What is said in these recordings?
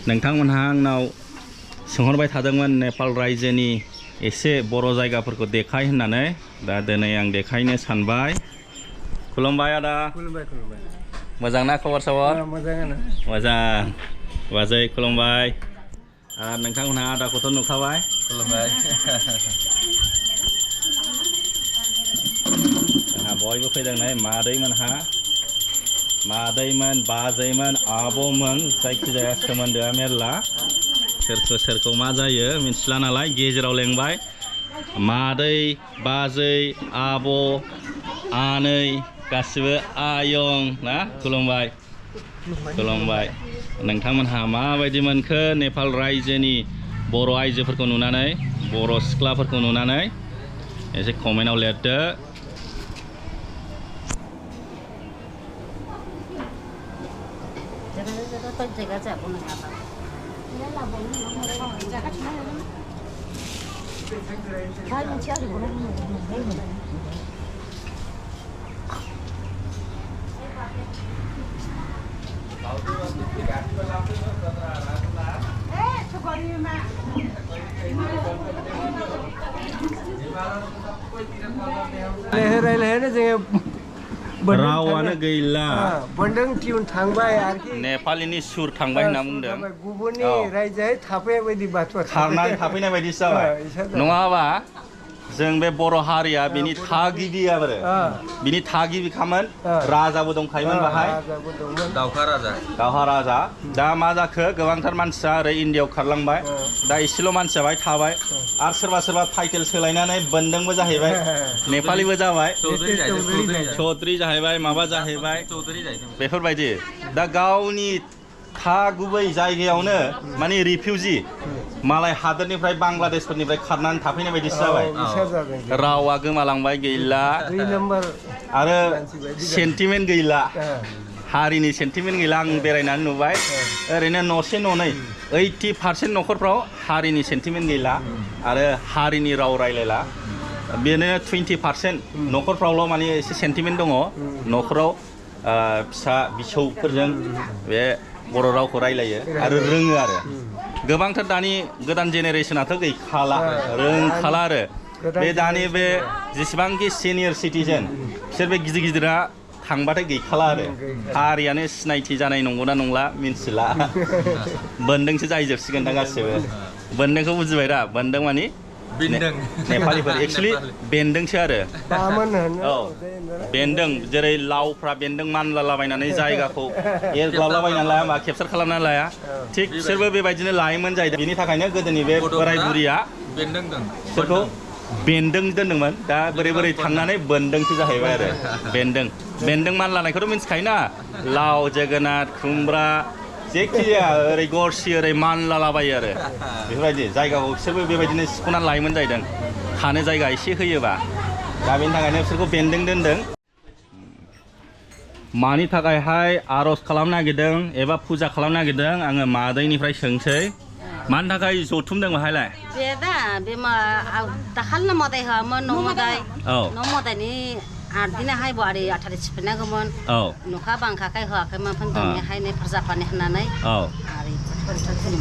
नोंथांमोनहा आंनाव सोंहरबाय थादोंमोन नेपाल रायजोनि एसे बर' जायगाफोरखौ देखाय होननानै दा दिनै आं देखायनो सानबाय। खुलुमबाय आदा। खुलुमबाय खुलुमबाय। मोजां ना खबर सबर? मोजाङानो। मोजां। बाजै खुलुमबाय। नोंथांमोनहा आदाखौथ' नुखाबाय। खुलुमबाय। जोंहा बयबो फैदों नै मादैमोनहा। मादैमोन, बाजैमोन, आब'मोन जायखिजाया सोमोन्दोआ मेरला। सोरखौ सोरखौ मा जायो मिथिला नालाय गेजेराव लेंबाय। मादै, बाजै, आब', आनै गासिबो आयं ना खुलुमबाय। खुलुमबाय। नोंथांमोनहा माबायदि मोनखो नेपाल रायजोनि बर' आइजोफोरखौ नुनानै, बर' सिख्लाफोरखौ नुनानै एसे कमेन्टआव लिरदो। रायलायनो जोङो रावानो गैला। बोन्दों टिउन थांबाय आरोखि नेपालिनि सुर थांबाय होनना बुंदों। गुबुननि रायजोयै थाफैनाय बायदि बाथ्रा खारनानै थाफैनाय बायदिसो जाबाय। नङाबा जों बे बर' हारिया बिनि थागिबि आरो बिनि थागिबिखामोन। राजाबो दंखायोमोन बाहाय। दावहा राजा। दावहा राजा। दा मा जाखो गोबांथार मानसिया ओरै इन्डियायाव खारलांबाय। दा एसेल' मानसिया बाहाय थाबाय। आरो सोरबा सोरबा टाइटेल सोलायनानै बोन्दोंबो जाहैबाय, नेपालिबो जाबाय, चौधुरी जाहैबाय, माबा जाहैबाय, बेफोरबायदि। दा गावनि गुबै जायगायावनो माने रिफिउजि मालाय हादोरनिफ्राय बांलादेशफोरनिफ्राय खारनानै थाफैनाय बायदिसो जाबाय। रावा गोमालांबाय गैला आरो सेन्टिमेन्ट गैला, हारिनि सेन्टिमेन्ट गैला। आं बेरायनानै नुबाय ओरैनो न'से न'नै 80% न'खरफ्राव हारिनि सेन्टिमेन्ट गैला आरो हारिनि राव रायलायला। बेनो 20% न'खरफ्रावल' माने एसे सेन्टिमेन्ट दङ। न'खराव फिसा फिसौफोरजों बे बर' रावखौ रायलायो आरो रोङो आरो। गोबांथार दानि गोदान जेनेरेसनाथ' गैखाला, रोंखाला आरो। बे दानि बे जेसेबांखि सिनियर सिटिजेन बिसोर बे गिदिर गिदिरा थांबाथाय गैखाला आरो। हारियानो सिनायथि जानाय नंगौना नंला मिन्थिला। बोन्दोंसो जाहैजोबसिगोन दा गासिबो। बोन्दोंखौ बुजिबाय दा? बोन्दों मानि नेपालिफोर एक्सुवेलि बेन्दोंसो आरो। औ बेन्दों, जेरै लावफ्रा बेन्दों मानलालाबायनानै जायगाखौ एरग्लाबलाबायनानै लाया होमबा, केपचार खालामनानै लाया, थिग बिसोरबो बेबायदिनो लायोमोन जाहैदों। बिनि थाखायनो गोदोनि बे बोराय बुरिया बिसोरखौ बेन्दों दोनदोंमोन। दा बोरै बोरै थांनानै बोन्दोंसो जाहैबाय आरो। बेन्दों बेन्दों मानलानायखौथ' मिन्थिखायोना, लाव, जोगोनार, खुमब्रा जेखिजाया ओरै गरसि ओरै मानलालाबायो आरो। बेफोरबायदि जायगाखौ बिसोरबो बेबायदिनो सिख'नानै लायोमोन जाहैदों, थानो जायगा एसे होयोबा। दा बेनि थाखायनो बिसोरखौ बेन्दों दोनदों। मानि थाखायहाय आर'ज खालामनो नागिरदों एबा फुजा खालामनो नागिरदों आङो मादैनिफ्राय सोंसै। मानि थाखाय जथुमदों बाहायलाय? बे दा बे दाखालिनो मोदाय होआमोन, न' मोदाय। न' मोदायनि 8 दिनाहाय बवारि आथारि सिफायनांगौमोन। नखा बांखाखाय होआखैमोन, दिनैहाय फुजा फानि होननानै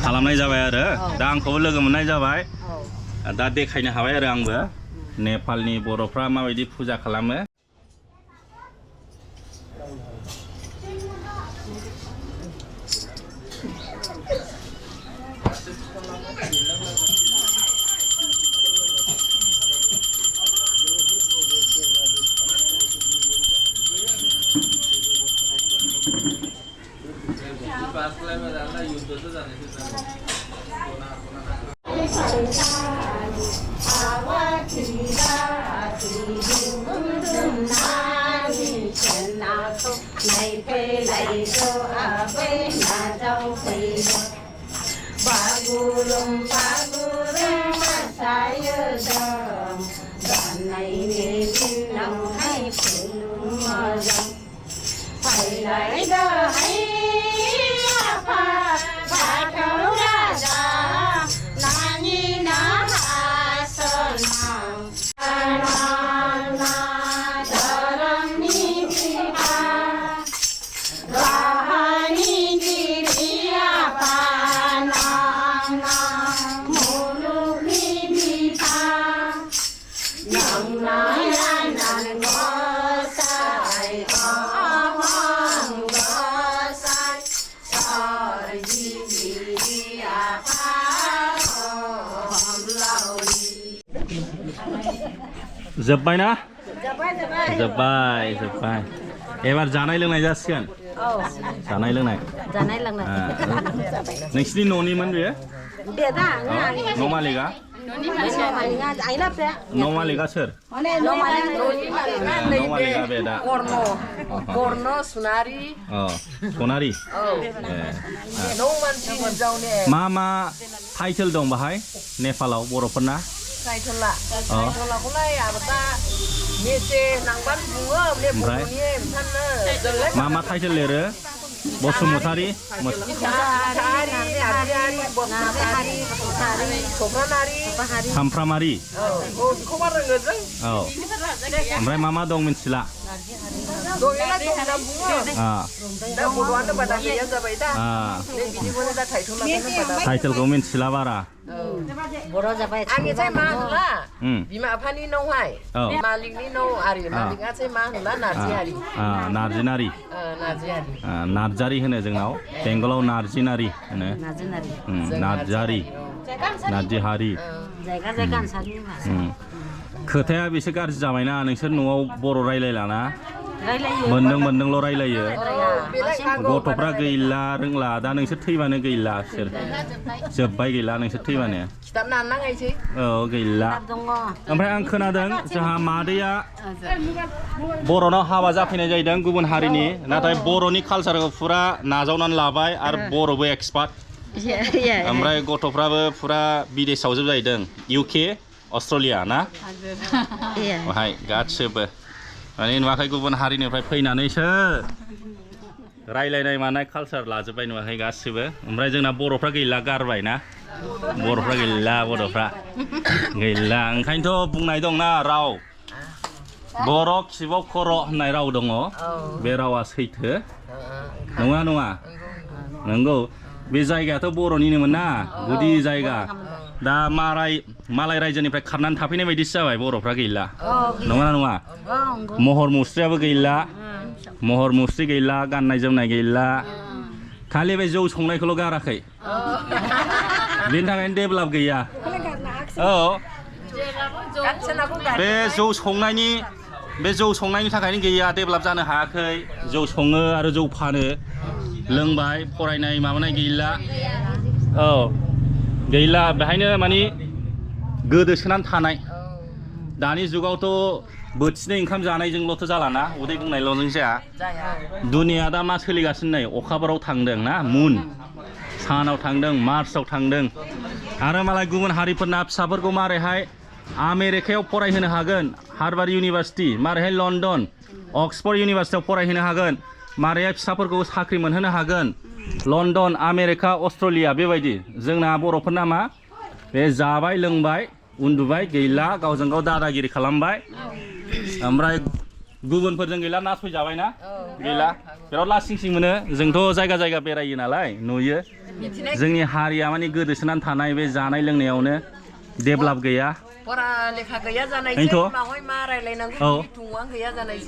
खालामनाय जाबाय आरो। दा आंखौबो लोगो मोननाय जाबाय। दा देखायनो हाबाय आरो आंबो नेपालनि बर'फ्रा माबायदि फुजा खालामो। जोब्बाय ना जाबाय जोब्बाय एबार जानाय लोंनाय जासिगोन जानाय लोंनाय नोंसिनि न'निमोन बेयो न' मालिका न' मालिका सोर न' मालिका बे दा कर्न सनारि सनारि मा टाइटेल दं बाहाय नेपालाव बर'फोरना टाइटेलाखौलाय आरो दा मेसे नांबान बुङो ओमफ्राय मा टाइटेल लिरो बसुमतारी सामफ्रामारि ओमफ्राय मा दं मिथिला टाइटेलखौ मिथिला बारा आंनिफ्राय मा होनला बिमा बिफानि नावहाय मालिकनि नाव आरि मालिकआसो मा होनला नार्जियारि नार्जिनारि नार्जारि होनो जोंनाव बेंगलाव नार्जिनारि होनो नार्जारि नार्जिहारि खोथाया बेसे गाज्रि जाबायना नोंसोर न'आव बर' रायलायलाना मोनदोंल' रायलायो गथ'फ्रा गैला रोंला दा नोंसोर थैबानो गैला सोर जोब्बाय गैला नोंसोर थैबानो गैला ओमफ्राय आं खोनादों जोंहा मादैया बर'नाव हाबा जाफैनाय जाहैदों गुबुन हारिनि नाथाय बर'नि कालसारखौ फुरा नाजावनानै लाबाय आरो बर'बो एक्सपार्ट ओमफ्राय गथ'फ्राबो फुरा बिदेशआव जोब जाहैदों UK अस्ट्रेलिया ना बेहाय गासिबो माने नुवाखै गुबुन हारिनिफ्राय फैनानैसो रायलायनाय मानाय कालसार लाजोब्बाय नुवाखै गासिबो ओमफ्राय जोंना बर'फ्रा गैला गारबाय ना बर'फ्रा गैला ओंखायनोथ' बुंनाय दंना राव बर' खिबाव खर' होननाय राव दङ बे रावा सैथो नङा नंगौ बे जायगायाथ' बर'निनोमोन ना गुदि जायगा दा मालाय रायजोनिफ्राय खारनानै थाफैनाय बायदिसो जाबाय बर'फ्रा गैला नङा महर मुस्रियाबो गैला महर मुस्रि गैला गाननाय जोमनाय गैला खालि बे जौ संनायखौल' गाराखै बेनि थाखायनो डेभेलप गैया बे जौ संनायनि थाखायनो गैया डेभेलप जानो हायाखै जौ सङो आरो जौ फानो लोंबाय फरायनाय माबानाय गैला गैला बेहायनो माने गोदोसोनानै थानाय दानि जुगावथ' बोथिनै ओंखाम जानायजोंल'थ' जालाना उदै बुंनायल'जों जाया दुनिया दा मा सोलिगासिनो नै अखाफोराव थांदों ना मुन सानाव थांदों मार्सआव थांदों आरो मालाय गुबुन हारिफोरना फिसाफोरखौ मारैहाय आमेरिकायाव फरायहोनो हागोन हार्भार्ड इउनिभार्सिटि मारैहाय लन्डन अक्सफर्ड इउनिभार्सिटियाव फरायहोनो हागोन मारैहाय फिसाफोरखौ साख्रि मोनहोनो हागोन लन्डन आमेरिका अस्ट्रेलिया बेबायदि जोंना बर'फोरना मा बे जाबाय लोंबाय उन्दुबाय गैला गावजों गाव दादागिरि खालामबाय ओमफ्राय गुबुनफोरजों गैला नासयजाबाय ना गैला बिराद लासिंसिं मोनो जोंथ' जायगा बेरायो नालाय नुयो जोंनि हारिया माने गोदोसोनानै थानाय बे जानाय लोंनायावनो डेभेलप गैया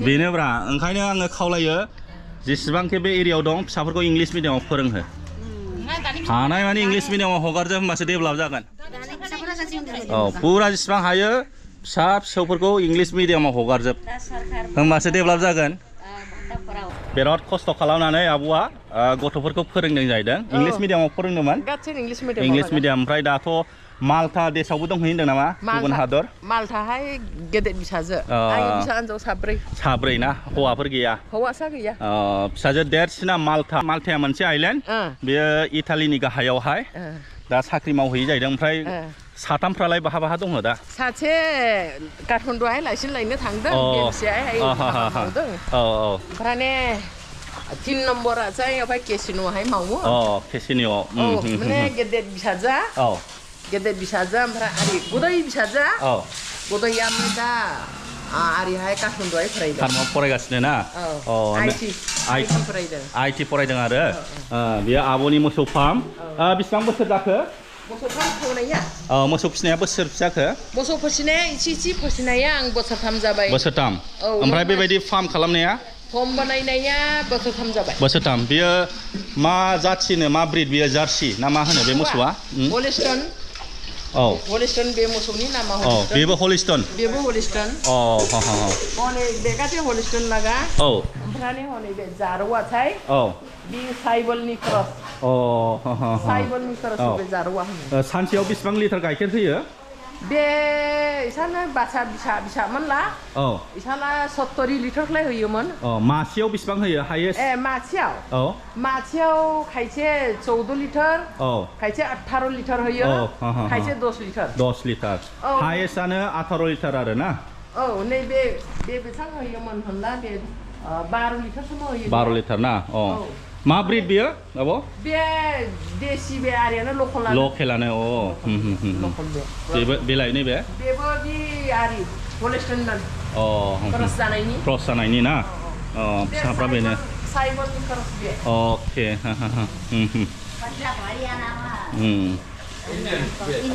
बेनोब्रा ओंखायनो आङो खावलायो जेसेबांखि बे एरियायाव दं फिसाफोरखौ इंलिश मिडियामाव फोरोंहो हानाय माने इंलिश मिडियामाव हगारदो होमबासो डेभेलप जागोन फुरा जेसेबां हायो फिसा फिसौफोरखौ इंलिश मिडियामाव हगारजोब होमबासो डेभेलप जागोन बिराद खस्थ' खालामनानै आब'आ गथ'फोरखौ फोरोंदों जाहैदों इंलिश मिडियामाव फोरोंदोंमोन इंलिश मिडियाम ओमफ्राय दाथ' माल्टा देशआवबो दंहैयो होनदों नामा गुबुन हादर माल्टाहाय गेदेर फिसाजो साब्रै ना हौवाफोर गैया हौवासा गैया फिसाजो देरसिना माल्टाया मोनसे आइलेण्ड बेयो इटालिनि गाहायावहाय दा साख्रि मावहैयो जाहैदों ओमफ्राय साथामफ्रालाय बहा दङ दा सासे काठमान्डुआवहाय लाइसेन्स लायनो थांदों ओमफ्राय 3 नम्बरा जाय केसिन'आवहाय मावो केसिन'आव माने गेदेर फिसाजो ओमफ्राय आरि गुदै फिसाजो गुदैया दा आरिहाय काठमान्डुआवहाय फरायगासिनो ना आइटि फरायदों आरो बेयो आब'नि मोसौ फार्म बेसेबां बोसोर जाखो मोसौ फिसिनाया बोसोर जाखो मोसौ फिसिनाया इसे फिसिनाया आं बोसोरथाम जाबाय बोसोरथाम ओमफ्राय बेबायदि फार्म खालामनाया फर्म बानायनाया बोसोरथाम जाबाय बोसोरथाम बेयो मा जाथिनो मा ब्रिड बेयो जार्सि ना मा होनो बे मोसौआ औ हलिस्टन बे मोसौनि नामा औ हलिस्टन बेबो हलिस्टन बेबो हलिस्टन अ ह ह ह हनै बेगाथे हलिस्टन लागा औ ओमफ्राय हनै बे जारौआथाय औ बे साइबलनि क्रस अ ह ह ह साइबलनि क्रस औ बे जारौआ होनो सानसेयाव बेसेबां लिटार गाइखेर होयो बे इसानो बासा फिसामोनला औ इसाना 70 लिटारखौलाय होयोमोन अ मासेयाव बेसेबां होयो हायेस्ट मासेयाव औ मासेयाव खायसे 14 लिटार औ खायसे 18 लिटार होयो औ ह ह खायसे 10 लिटार 10 लिटार औ हायेस्टआनो 18 लिटार आरो ना औ नैबे बेसेबां होयोमोन होनला बे 12 लिटारसो होयो 12 लिटार ना अ औ मा ब्रिड बियो आब' बे देसि बे आरियानो लकेलानो लकेलानो लकेल बे बेबो बेलाय नैबे बेबो बे आरि हलिस्टन अ क्रस जानायनि क्रस जानायनि ना अ फिसाफ्रा बेनो साइबलनि क्रस बे अके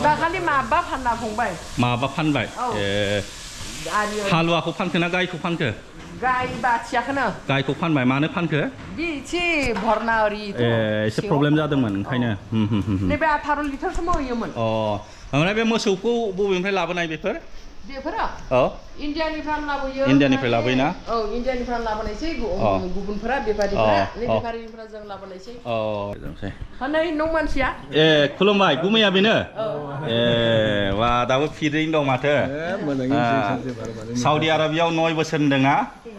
दाखालि माबा फानना फंबाय माबा फानबाय औ ए आरि हालुवाखौ फानखो ना गायखौ फानखो गाय बाथियाखौनो गायखौ फानबाय मानो फानखो बे एसे भरना ओरि एसे प्रब्लेम जादोंमोन ओंखायनो नैबे 18 लिटारसो होयोमोन अ ओमफ्राय बे मोसौखौ बबेनिफ्राय लाबोनाय बेफोर बेफोरो औ इण्डियानिफ्राय लाबोयो इण्डियानिफ्राय लाबोयोना औ इण्डियानिफ्राय लाबोनायसै गुबुनफोरा बेफारिफोरा जों लाबोनायसै हनै नौ मानसिया ए खुलुमबाय गुमैया बेनो ए वा दाबो फिदैनो दं माथो साउदी आरबियाव 9 बोसोर होनदोंना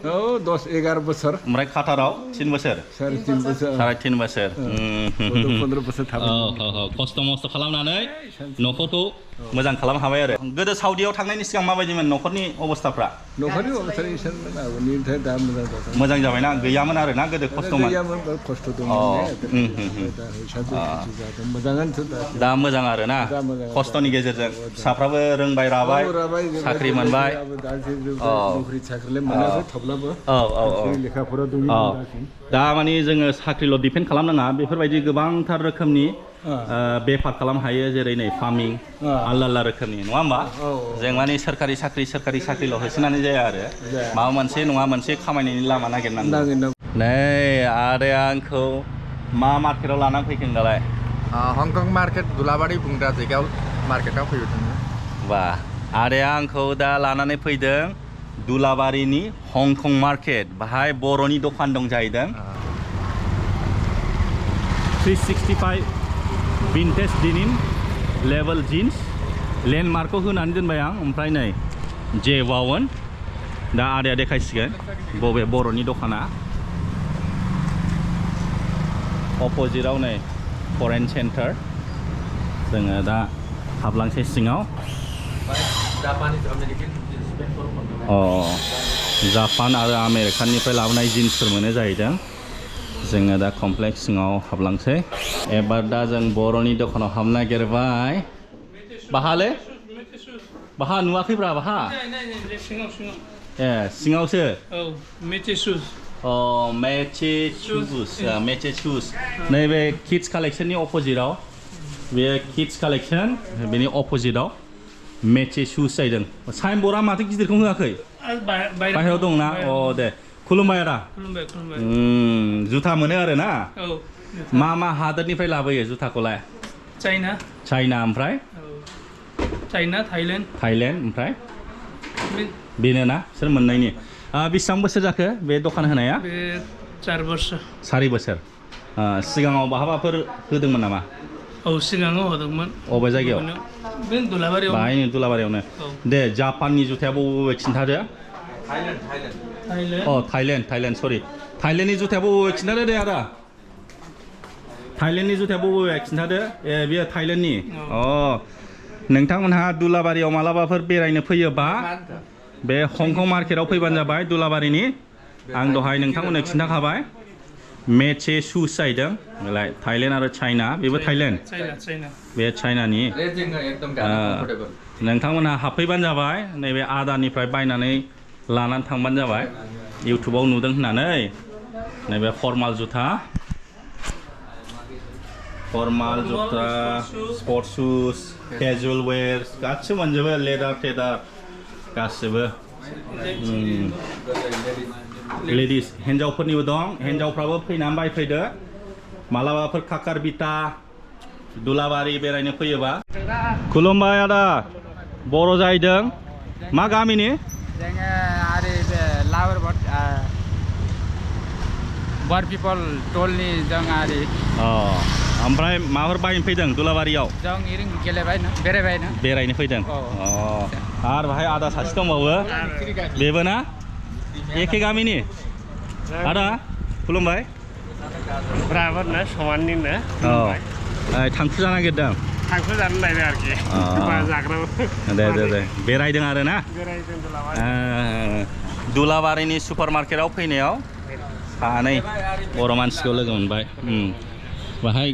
औ 10-11 बोसोर ओमफ्राय काटाराव 3 बोसोर 3.5 बोसोर 3.5 बोसोर 15 बोसोर थाबाय खस्थ' मस्थ' खालामनानै न'खरखौ मोजां खालामनो हाबाय आरो गोदो साउदियाव थांनायनि सिगां माबायदिमोन न'खरनि अबस्थाफ्रा न'खरनि अबस्थाया इसोरमोन आगोलनिफ्राय दा मोजां जादों मोजां जाबायना गैयामोन आरो ना गोदो खस्थ'मोन गैयामोन खस्थ' दंमोन मोजाङानो दा मोजां आरो ना खस्थ'नि गेजेरजों फिसाफ्राबो रोंबाय राबाय साख्रि मोनबाय नौकरि साख्रिलाय मोनाखै थेवब्लाबो लेखाफोरा दङ दा माने जोङो साख्रिल' दिपेन्ड खालामनाङा बेफोरबायदि गोबांथार रोखोमनि बेफार खालामनो हायो जेरै नै फार्मिं आलदा रोखोमनि नङा होमबा जों माने सोरखारि साख्रिल' होसोनानै जाया आरो माबा मोनसे नङा मोनसे खामायनायनि लामा नागिरनांगौ नै आदाया आंखौ मा मार्केटाव लानानै फैखोन दालाय हंकं मार्केट दुलाबारि बुंग्रा जायगायाव मार्केटाव फैदों बा आदाया आंखौ दा लानानै फैदों दुलाबारिनि हंकं मार्केट बाहाय बर'नि दखान दं जाहैदों 365 विन्टेज डेनिम लेभेल जिन्स लेन्डमार्कखौ होनानै दोनबाय आं ओमफ्राय नै J51 दा आदाया देखायसिगोन बबे बर'नि दखाना अपोजिटआव नै फरेन सेन्टार जोङो दा हाबलांसै सिङाव जापान आरो आमेरिकानिफ्राय लाबोनाय जिन्सफोर मोनो जाहैदों जोङो दा कमप्लेक्स सिङाव हाबलांसै एबार दा जों बर'नि दखानाव हाबनो नागिरबाय बाहाले बाहा नुवाखैब्रा बाहा ए सिङावसो मेचे शुज नैबे किड्स कालेक्शननि अपोजिटआव बे किड्स कालेक्शन बेनि अपोजिटआव मेचे शुज जाहैदों साइनबर्डआ माथो गिदिरखौ होआखै बाहेरायाव दंना अ दे खुलुमबाय आदा जुथा मोनो आरो ना मा हादोरनिफ्राय लाबोयो जुथाखौलाय चाइना ओमफ्राय चाइना थाइलेण्ड ओमफ्राय बेनो ना बिसोर मोननायनि बेसेबां बोसोर जाखो बे दखान होनाया 4 बोसोर 4 बोसोर सिगाङाव बहाबाफोर होदोंमोन नामा औ सिगाङाव होदोंमोन अबे जायगायाव बे दुलाबारियाव बाहायनो दुलाबारियावनो दे जापाननि जुथाया बबे खिन्थादो थाइलेण्ड सरि थाइलेण्डनि जुथाया बबे खिन्थादो दे आदा थाइलेण्डनि जुथाया बबे खिन्थादो ए बेयो थाइलेण्डनि नोंथांमोनहा दुलाबारियाव मालाबाफोर बेरायनो फैयोबा बे हंकं मार्केटाव फैबानो जाबाय दुलाबारिनि आं दहाय नोंथांमोननो खिन्थाखाबाय मेचे शुज जाहैदों थाइलेण्ड आरो चाइना बेबो थाइलेण्ड बे चाइनानि नोंथांमोनहा हाबफैबानो जाबाय नैबे आदानिफ्राय बायनानै लानानै थांबानो जाबाय इउटुबाव नुदों होननानै नैबे फर्माल जुथा स्पर्ट शुज केजुअल वेर गासिबो मोनजोबो लेदार गासिबो लेडिस हिन्जावफोरनिबो दं हिन्जावफ्राबो फैनानै बायफैदो मालाबाफोर काकार बिटा दुलाबारि बेरायनो फैयोबा खुलुमबाय आदा बर' जाहैदों मा गामिनि जोङो आरो बे लावर बर पिपल टोलनि जों आरो ओमफ्राय माबाफोर बायनो फैदों दुलाबारियाव जों ओरैनो गेलेबायनो बेरायबायनो बेरायनो फैदों आरो बाहाय आदा सासे दंबावो बेबो ना एखे गामिनि आदा खुलुमबाय ब्राबोर ना समाननिनो थांखु जानो नागिरदों थांखु जानो नायदों आरोखि जाग्रा दे बेरायदों आरो ना बेरायदों दुलाबारिनि सुपार मार्केटाव फैनायाव सानै बर' मानसिखौ लोगो मोनबाय बाहाय